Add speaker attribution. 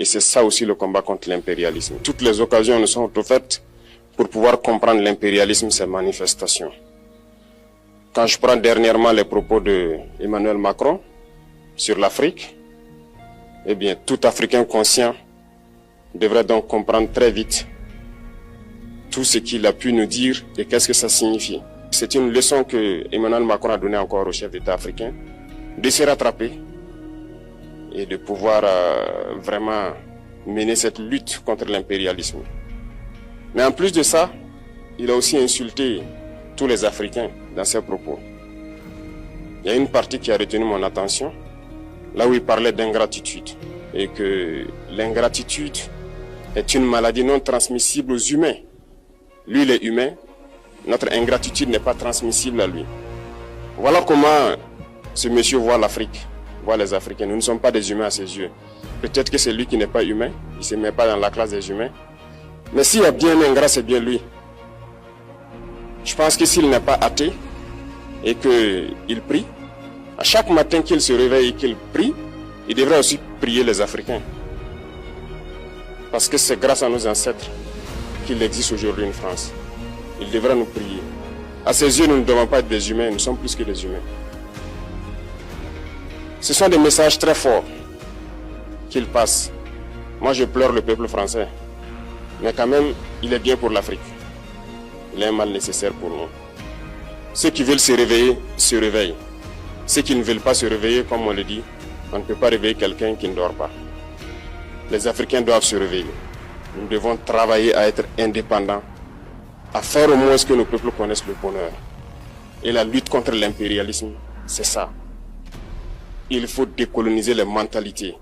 Speaker 1: Et c'est ça aussi le combat contre l'impérialisme. Toutes les occasions nous sont offertes pour pouvoir comprendre l'impérialisme, ces manifestations. Quand je prends dernièrement les propos d'Emmanuel Macron sur l'Afrique, eh bien, tout Africain conscient devrait donc comprendre très vite tout ce qu'il a pu nous dire et qu'est-ce que ça signifie. C'est une leçon que Emmanuel Macron a donnée encore au chef d'État africain, de se rattraper et de pouvoir vraiment mener cette lutte contre l'impérialisme. Mais en plus de ça, il a aussi insulté tous les Africains dans ses propos. Il y a une partie qui a retenu mon attention, là où il parlait d'ingratitude, et que l'ingratitude est une maladie non transmissible aux humains. Lui, il est humain, notre ingratitude n'est pas transmissible à lui. Voilà comment ce monsieur voit l'Afrique, voit les Africains. Nous ne sommes pas des humains à ses yeux. Peut-être que c'est lui qui n'est pas humain, il ne se met pas dans la classe des humains. Mais s'il y a bien un ingrat, c'est bien lui. Je pense que s'il n'est pas athée et qu'il prie, à chaque matin qu'il se réveille et qu'il prie, il devrait aussi prier les Africains. Parce que c'est grâce à nos ancêtres qu'il existe aujourd'hui une France. Il devrait nous prier. À ses yeux, nous ne devons pas être des humains, nous sommes plus que des humains. Ce sont des messages très forts qu'il passe. Moi, je pleure le peuple français. Mais quand même, il est bien pour l'Afrique. Il est un mal nécessaire pour nous. Ceux qui veulent se réveiller, se réveillent. Ceux qui ne veulent pas se réveiller, comme on le dit, on ne peut pas réveiller quelqu'un qui ne dort pas. Les Africains doivent se réveiller. Nous devons travailler à être indépendants, à faire au moins ce que nos peuples connaissent le bonheur. Et la lutte contre l'impérialisme, c'est ça. Il faut décoloniser les mentalités.